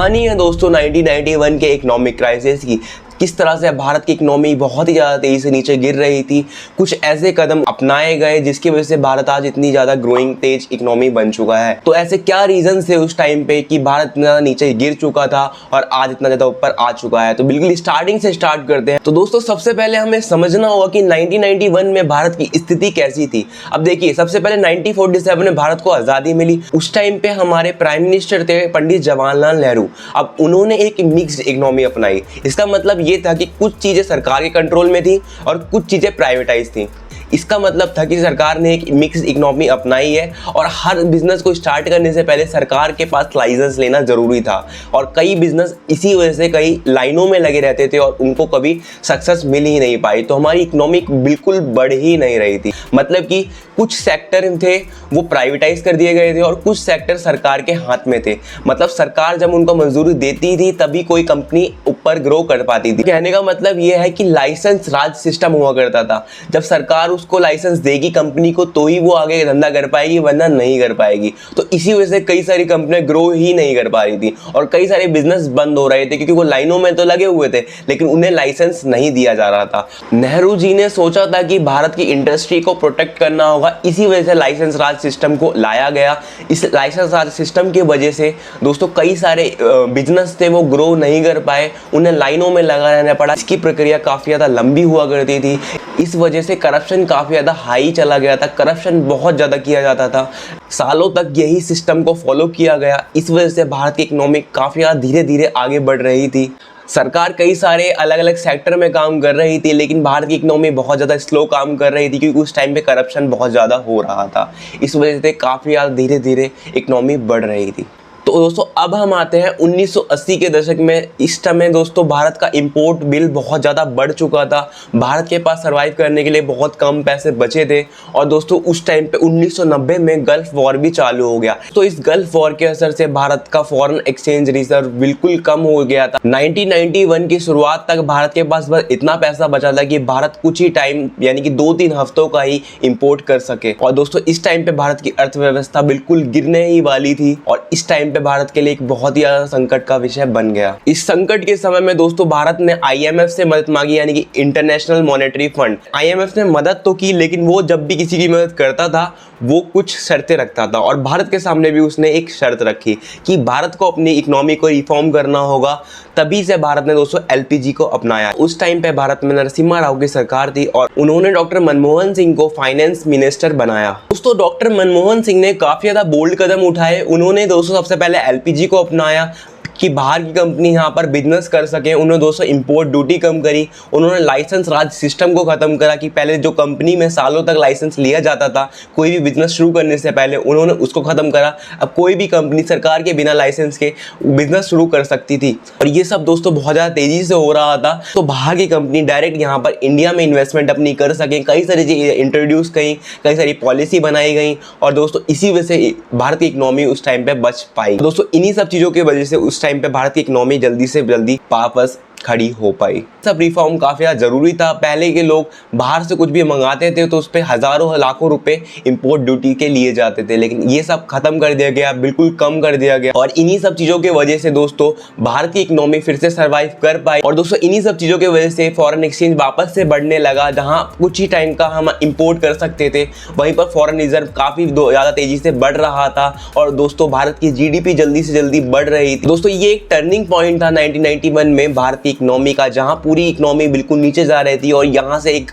कहानी है दोस्तों 1991 के इकोनॉमिक क्राइसिस की। किस तरह से भारत की इकोनॉमी बहुत ही ज़्यादा तेज़ी से नीचे गिर रही थी। कुछ ऐसे कदम अपनाए गए जिसकी वजह से भारत आज इतनी ज़्यादा ग्रोइंग तेज इकोनॉमी बन चुका है। तो ऐसे क्या रीज़न थे उस टाइम पे कि भारत इतना ज़्यादा नीचे गिर चुका था और आज इतना ज़्यादा ऊपर आ चुका है। तो बिल्कुल स्टार्टिंग से स्टार्ट करते हैं। तो दोस्तों सबसे पहले हमें समझना होगा कि 1991 में भारत की स्थिति कैसी थी। अब देखिए, सबसे पहले 1947 में भारत को आज़ादी मिली। उस टाइम पे हमारे प्राइम मिनिस्टर थे पंडित जवाहरलाल नेहरू। अब उन्होंने एक मिक्स्ड इकोनॉमी अपनाई। इसका मतलब ये था कि कुछ चीज़ें सरकार के कंट्रोल में थी और कुछ चीज़ें प्राइवेटाइज थी। इसका मतलब था कि सरकार ने एक मिक्स इकोनॉमी अपनाई है और हर बिजनेस को स्टार्ट करने से पहले सरकार के पास लाइसेंस लेना ज़रूरी था। और कई बिजनेस इसी वजह से कई लाइनों में लगे रहते थे और उनको कभी सक्सेस मिल ही नहीं पाई। तो हमारी इकोनॉमी बिल्कुल बढ़ ही नहीं रही थी। मतलब कि कुछ सेक्टर थे वो प्राइवेटाइज कर दिए गए थे और कुछ सेक्टर सरकार के हाथ में थे। मतलब सरकार जब उनको मंजूरी देती थी तभी कोई कंपनी ऊपर ग्रो कर पाती थी। कहने का मतलब ये है कि लाइसेंस राज सिस्टम हुआ करता था। जब सरकार उसको लाइसेंस देगी कंपनी को तो ही वो आगे धंधा कर पाएगी, वरना नहीं कर पाएगी। तो इसी वजह से कई सारी कंपनियां ग्रो ही नहीं कर पा रही थी और कई सारे बिजनेस बंद हो रहे थे क्योंकि वो लाइनों में तो लगे हुए थे लेकिन उन्हें लाइसेंस नहीं दिया जा रहा था। नेहरू जी ने सोचा था कि भारत की इंडस्ट्री को प्रोटेक्ट करना होगा, इसी वजह से लाइसेंस राज सिस्टम को लाया गया। इस लाइसेंस राज सिस्टम की वजह से दोस्तों कई सारे बिजनेस थे वो ग्रो नहीं कर पाए, उन्हें लाइनों में लगा रहना पड़ा। इसकी प्रक्रिया काफ़ी ज़्यादा लंबी हुआ करती थी। इस वजह से करप्शन काफ़ी ज़्यादा हाई चला गया था। करप्शन बहुत ज़्यादा किया जाता था। सालों तक यही सिस्टम को फॉलो किया गया। इस वजह से भारत की इकोनॉमी काफ़ी ज़्यादा धीरे धीरे आगे बढ़ रही थी। सरकार कई सारे अलग अलग सेक्टर में काम कर रही थी लेकिन भारत की इकोनॉमी बहुत ज़्यादा स्लो काम कर रही थी क्योंकि उस टाइम पे करप्शन बहुत ज़्यादा हो रहा था। इस वजह से काफ़ी ज़्यादा धीरे धीरे इकोनॉमी बढ़ रही थी। तो दोस्तों अब हम आते हैं 1980 के दशक में। इस समय दोस्तों भारत का इंपोर्ट बिल बहुत ज़्यादा बढ़ चुका था। भारत के पास सर्वाइव करने के लिए बहुत कम पैसे बचे थे और दोस्तों उस टाइम पे 1990 में गल्फ वॉर भी चालू हो गया। तो इस गल्फ वॉर के असर से भारत का फॉरेन एक्सचेंज रिजर्व बिल्कुल कम हो गया था। 1991 की शुरुआत तक भारत के पास बस इतना पैसा बचा था कि भारत कुछ ही टाइम यानी कि 2-3 हफ्तों का ही इंपोर्ट कर सके। और दोस्तों इस टाइम पे भारत की अर्थव्यवस्था बिल्कुल गिरने ही वाली थी और इस टाइम पे भारत के लिए एक बहुत ही ज्यादा संकट का विषय बन गया। इस संकट के समय में दोस्तों भारत ने IMF से मदद मांगी यानी कि इंटरनेशनल मॉनेटरी फंड। IMF ने मदद तो की लेकिन वो जब भी किसी की मदद करता था वो कुछ शर्तें रखता था और भारत के सामने भी उसने एक शर्त रखी कि भारत को अपनी इकोनॉमी को रिफॉर्म करना होगा। तभी से भारत ने दोस्तों LPG को अपनाया। उस टाइम पे भारत में नरसिम्हा राव की सरकार थी और उन्होंने डॉक्टर मनमोहन सिंह को फाइनेंस मिनिस्टर बनाया। दोस्तों डॉक्टर मनमोहन सिंह ने काफी ज्यादा बोल्ड कदम उठाए। उन्होंने दोस्तों सबसे पहले LPG को अपनाया कि बाहर की कंपनी यहाँ पर बिजनेस कर सके। उन्होंने दोस्तों इंपोर्ट ड्यूटी कम करी। उन्होंने लाइसेंस राज सिस्टम को ख़त्म करा कि पहले जो कंपनी में सालों तक लाइसेंस लिया जाता था कोई भी बिजनेस शुरू करने से पहले, उन्होंने उसको ख़त्म करा। अब कोई भी कंपनी सरकार के बिना लाइसेंस के बिजनेस शुरू कर सकती थी और ये सब दोस्तों बहुत ज़्यादा तेज़ी से हो रहा था। तो बाहर की कंपनी डायरेक्ट यहाँ पर इंडिया में इन्वेस्टमेंट अपनी कर सकें। कई सारी चीज़ें इंट्रोड्यूस कई सारी पॉलिसी बनाई गई और दोस्तों इसी वजह से भारत की इकोनॉमी उस टाइम पे बच पाई। दोस्तों इन्हीं सब चीज़ों की वजह से उस टाइम पे भारत की इकोनॉमी जल्दी से जल्दी वापस खड़ी हो पाई। सब रिफॉर्म काफ़ी ज़रूरी था। पहले के लोग बाहर से कुछ भी मंगाते थे तो उस पर हज़ारों लाखों रुपए इंपोर्ट ड्यूटी के लिए जाते थे, लेकिन ये सब खत्म कर दिया गया, बिल्कुल कम कर दिया गया। और इन्हीं सब चीज़ों की वजह से दोस्तों भारत की इकोनॉमी फिर से सर्वाइव कर पाई। और दोस्तों इन्हीं सब चीज़ों की वजह से फॉरेन एक्सचेंज वापस से बढ़ने लगा। जहाँ कुछ ही टाइम का हम इंपोर्ट कर सकते थे वहीं पर फॉरेन रिजर्व काफ़ी ज़्यादा तेज़ी से बढ़ रहा था और दोस्तों भारत की GDP जल्दी से जल्दी बढ़ रही थी। दोस्तों ये एक टर्निंग पॉइंट था 1991 में भारत की इकोनॉमी का, जहां पूरी इकोनॉमी बिल्कुल नीचे जा रही थी और यहां से एक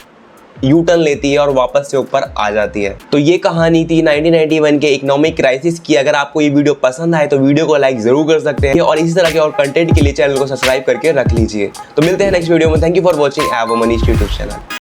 यू टर्न लेती है और वापस से ऊपर आ जाती है। तो ये कहानी थी 1991 के इकोनॉमिक क्राइसिस की। अगर आपको ये वीडियो पसंद आए तो वीडियो को लाइक जरूर कर सकते हैं और इसी तरह के और कंटेंट के लिए चैनल को सब्सक्राइब करके रख लीजिए। तो मिलते हैं नेक्स्ट वीडियो में। Thank you for watching have a Manish YouTube channel.